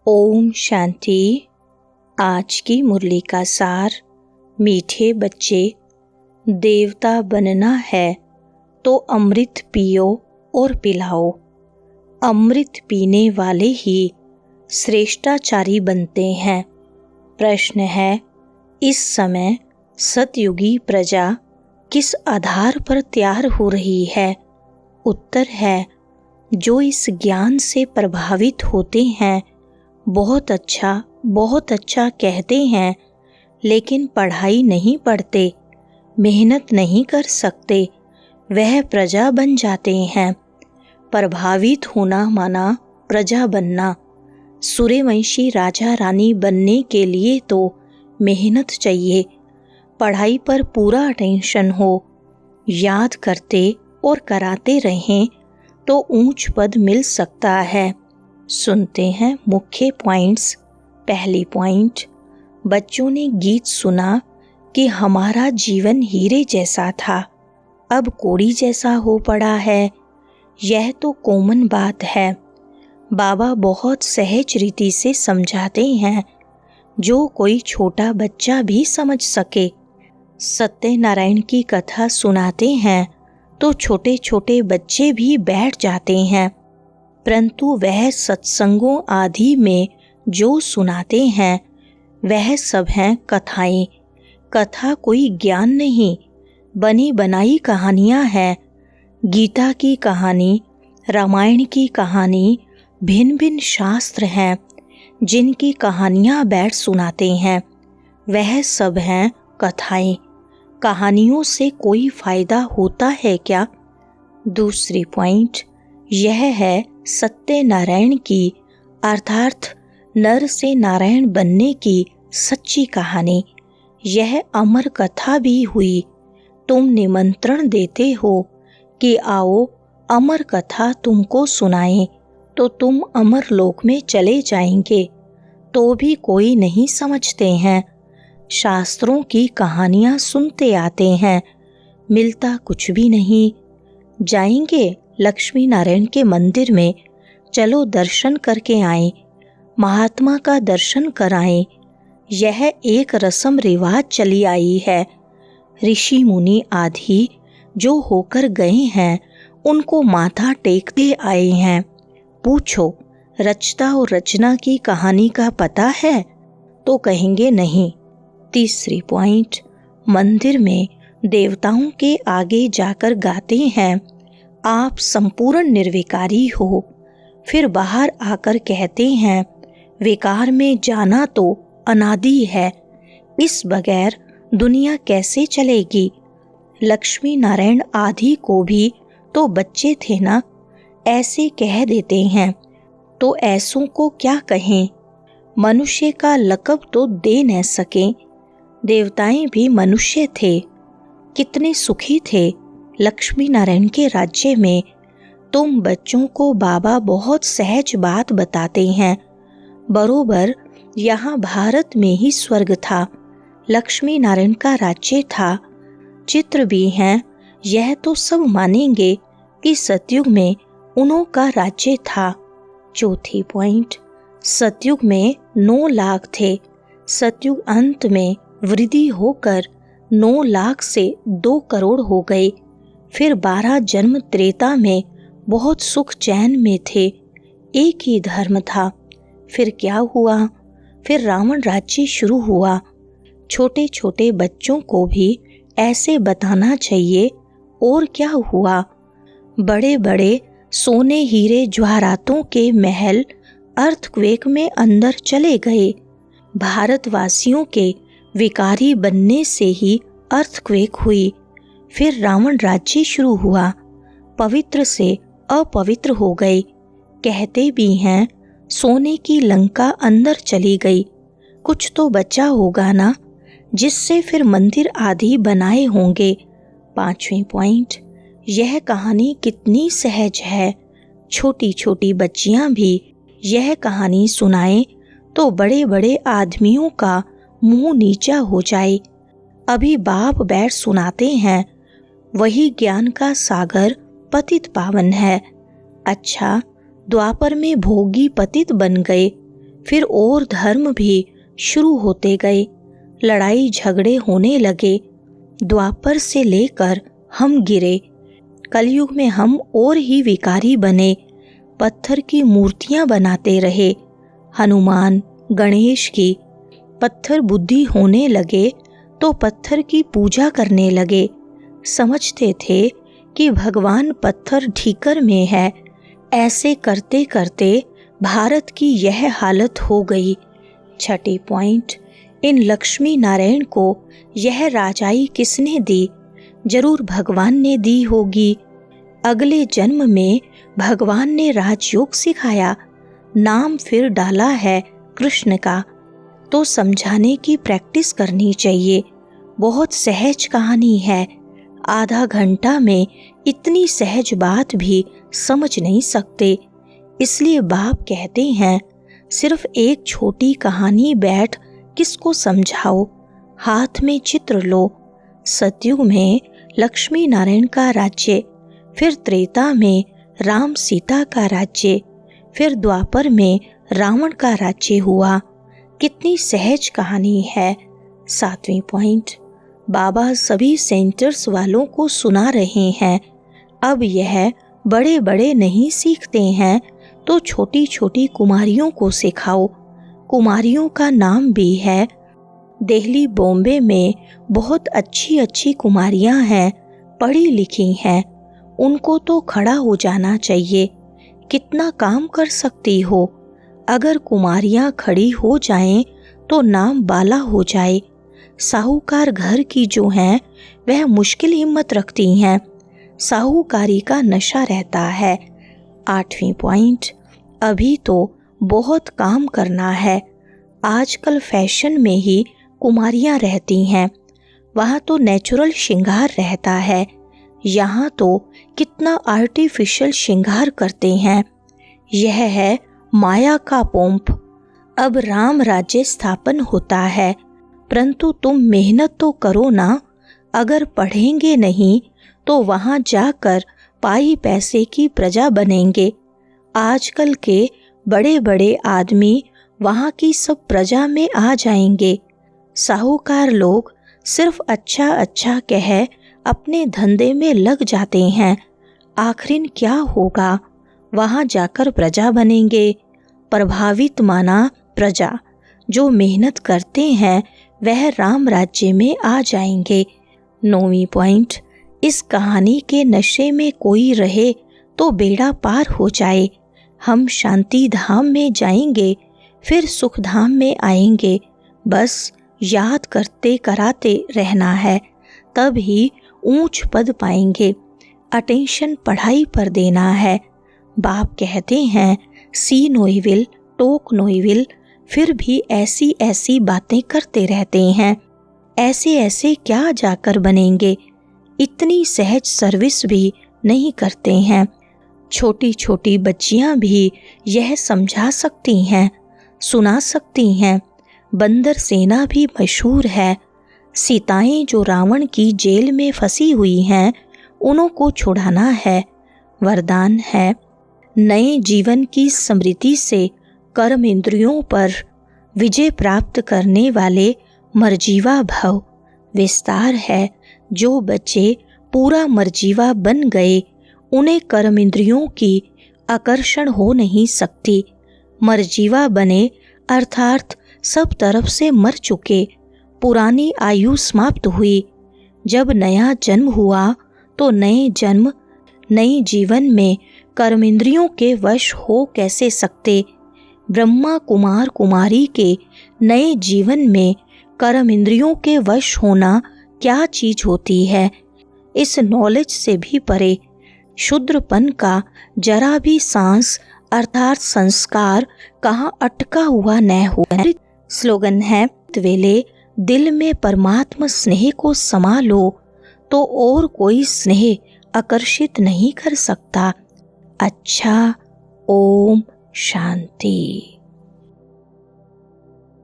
ओम शांति। आज की मुरली का सार। मीठे बच्चे, देवता बनना है तो अमृत पियो और पिलाओ। अमृत पीने वाले ही श्रेष्ठाचारी बनते हैं। प्रश्न है, इस समय सतयुगी प्रजा किस आधार पर तैयार हो रही है? उत्तर है, जो इस ज्ञान से प्रभावित होते हैं, बहुत अच्छा कहते हैं, लेकिन पढ़ाई नहीं पढ़ते, मेहनत नहीं कर सकते, वह प्रजा बन जाते हैं। प्रभावित होना माना प्रजा बनना। सूर्यवंशी राजा रानी बनने के लिए तो मेहनत चाहिए, पढ़ाई पर पूरा अटेंशन हो, याद करते और कराते रहें तो ऊंच पद मिल सकता है। सुनते हैं मुख्य पॉइंट्स। पहली पॉइंट, बच्चों ने गीत सुना कि हमारा जीवन हीरे जैसा था, अब कोड़ी जैसा हो पड़ा है। यह तो कॉमन बात है। बाबा बहुत सहज रीति से समझाते हैं, जो कोई छोटा बच्चा भी समझ सके। सत्यनारायण की कथा सुनाते हैं तो छोटे छोटे बच्चे भी बैठ जाते हैं, परंतु वह सत्संगों आदि में जो सुनाते हैं वह सब हैं कथाएं। कथा कोई ज्ञान नहीं, बनी बनाई कहानियां हैं। गीता की कहानी, रामायण की कहानी, भिन्न भिन्न शास्त्र हैं जिनकी कहानियां बैठ सुनाते हैं, वह सब हैं कथाएं। कहानियों से कोई फायदा होता है क्या? दूसरी पॉइंट यह है, सत्यनारायण की अर्थात नर से नारायण बनने की सच्ची कहानी। यह अमर कथा भी हुई। तुम निमंत्रण देते हो कि आओ अमर कथा तुमको सुनाएं, तो तुम अमर लोक में चले जाएंगे, तो भी कोई नहीं समझते हैं। शास्त्रों की कहानियां सुनते आते हैं, मिलता कुछ भी नहीं। जाएंगे लक्ष्मी नारायण के मंदिर में, चलो दर्शन करके आएं, महात्मा का दर्शन कराएं। यह एक रस्म रिवाज चली आई है। ऋषि मुनि आदि जो होकर गए हैं, उनको माथा टेकते आए हैं। पूछो, रचता और रचना की कहानी का पता है? तो कहेंगे नहीं। तीसरी पॉइंट, मंदिर में देवताओं के आगे जाकर गाते हैं, आप संपूर्ण निर्विकारी हो। फिर बाहर आकर कहते हैं, विकार में जाना तो अनादि है, इस बगैर दुनिया कैसे चलेगी? लक्ष्मी नारायण आदि को भी तो बच्चे थे ना, ऐसे कह देते हैं, तो ऐसों को क्या कहें? मनुष्य का लक़ब तो दे न सके। देवताएं भी मनुष्य थे, कितने सुखी थे लक्ष्मी नारायण के राज्य में। तुम बच्चों को बाबा बहुत सहज बात बताते हैं। बरोबर यहाँ भारत में ही स्वर्ग था, लक्ष्मी नारायण का राज्य था, चित्र भी हैं। यह तो सब मानेंगे कि सतयुग में उन्हों का राज्य था। चौथी पॉइंट, सतयुग में 9 लाख थे, सतयुग अंत में वृद्धि होकर 9 लाख से 2 करोड़ हो गए। फिर 12 जन्म त्रेता में बहुत सुख चैन में थे, एक ही धर्म था। फिर क्या हुआ? फिर रावण राज्य शुरू हुआ। छोटे छोटे बच्चों को भी ऐसे बताना चाहिए। और क्या हुआ? बड़े बड़े सोने हीरे ज्वारातों के महल अर्थक्वेक में अंदर चले गए। भारतवासियों के विकारी बनने से ही अर्थक्वेक हुई। फिर रावण राज्य शुरू हुआ, पवित्र से अपवित्र हो गए। कहते भी हैं, सोने की लंका अंदर चली गई। कुछ तो बचा होगा ना, जिससे फिर मंदिर आदि बनाए होंगे। 5वें पॉइंट, यह कहानी कितनी सहज है। छोटी छोटी बच्चियां भी यह कहानी सुनाएं तो बड़े बड़े आदमियों का मुंह नीचा हो जाए। अभी बाप बैठ सुनाते हैं, वही ज्ञान का सागर पतित पावन है। अच्छा, द्वापर में भोगी पतित बन गए, फिर और धर्म भी शुरू होते गए, लड़ाई झगड़े होने लगे। द्वापर से लेकर हम गिरे, कलयुग में हम और ही विकारी बने, पत्थर की मूर्तियां बनाते रहे। हनुमान, गणेश की पत्थर बुद्धि होने लगे तो पत्थर की पूजा करने लगे। समझते थे कि भगवान पत्थर ढीकर में है। ऐसे करते करते भारत की यह हालत हो गई। छठी पॉइंट, इन लक्ष्मी नारायण को यह राजाई किसने दी? जरूर भगवान ने दी होगी। अगले जन्म में भगवान ने राजयोग सिखाया, नाम फिर डाला है कृष्ण का। तो समझाने की प्रैक्टिस करनी चाहिए। बहुत सहज कहानी है, आधा घंटा में इतनी सहज बात भी समझ नहीं सकते। इसलिए बाप कहते हैं, सिर्फ एक छोटी कहानी बैठ किसको समझाओ, हाथ में चित्र लो। सतयुग में लक्ष्मी नारायण का राज्य, फिर त्रेता में राम सीता का राज्य, फिर द्वापर में रावण का राज्य हुआ। कितनी सहज कहानी है। 7वीं पॉइंट, बाबा सभी सेंटर्स वालों को सुना रहे हैं। अब यह बड़े बड़े नहीं सीखते हैं तो छोटी छोटी कुमारियों को सिखाओ। कुमारियों का नाम भी है। दिल्ली, बॉम्बे में बहुत अच्छी अच्छी कुमारियां हैं, पढ़ी लिखी हैं। उनको तो खड़ा हो जाना चाहिए। कितना काम कर सकती हो। अगर कुमारियां खड़ी हो जाएं तो नाम बाला हो जाए। साहूकार घर की जो हैं वह मुश्किल हिम्मत रखती हैं। साहूकारी का नशा रहता है। 8वीं पॉइंट, अभी तो बहुत काम करना है। आजकल फैशन में ही कुमारियां रहती हैं। वहाँ तो नेचुरल श्रृंगार रहता है, यहाँ तो कितना आर्टिफिशियल श्रृंगार करते हैं। यह है माया का पोंप। अब राम राज्य स्थापन होता है, परंतु तुम मेहनत तो करो ना। अगर पढ़ेंगे नहीं तो वहाँ जाकर पाई पैसे की प्रजा बनेंगे। आजकल के बड़े बड़े आदमी वहाँ की सब प्रजा में आ जाएंगे। साहूकार लोग सिर्फ अच्छा अच्छा कह अपने धंधे में लग जाते हैं। आखिर क्या होगा? वहाँ जाकर प्रजा बनेंगे। प्रभावित माना प्रजा, जो मेहनत करते हैं वह राम राज्य में आ जाएंगे। 9वीं पॉइंट, इस कहानी के नशे में कोई रहे तो बेड़ा पार हो जाए। हम शांति धाम में जाएंगे, फिर सुख धाम में आएंगे। बस याद करते कराते रहना है, तब ही ऊंच पद पाएंगे। अटेंशन पढ़ाई पर देना है। बाप कहते हैं, सी नोइविल टोक नोइविल, फिर भी ऐसी ऐसी बातें करते रहते हैं। ऐसे ऐसे क्या जाकर बनेंगे? इतनी सहज सर्विस भी नहीं करते हैं। छोटी छोटी बच्चियां भी यह समझा सकती हैं, सुना सकती हैं। बंदर सेना भी मशहूर है। सीताएं जो रावण की जेल में फंसी हुई हैं, उन्हों को छुड़ाना है। वरदान है, नए जीवन की स्मृति से कर्म इंद्रियों पर विजय प्राप्त करने वाले मर्जीवा भव। विस्तार है, जो बच्चे पूरा मर्जीवा बन गए उन्हें कर्म इंद्रियों की आकर्षण हो नहीं सकती। मर्जीवा बने अर्थात सब तरफ से मर चुके, पुरानी आयु समाप्त हुई। जब नया जन्म हुआ तो नए जीवन में कर्मेंद्रियों के वश हो कैसे सकते? ब्रह्मा कुमार कुमारी के नए जीवन में कर्म इंद्रियों के वश होना क्या चीज होती है? इस नॉलेज से भी परे शूद्रपन का जरा भी सांस अर्थात संस्कार कहाँ अटका हुआ न हुआ। स्लोगन है, वेले दिल में परमात्मा स्नेह को समा लो तो और कोई स्नेह आकर्षित नहीं कर सकता। अच्छा, ओम शांति।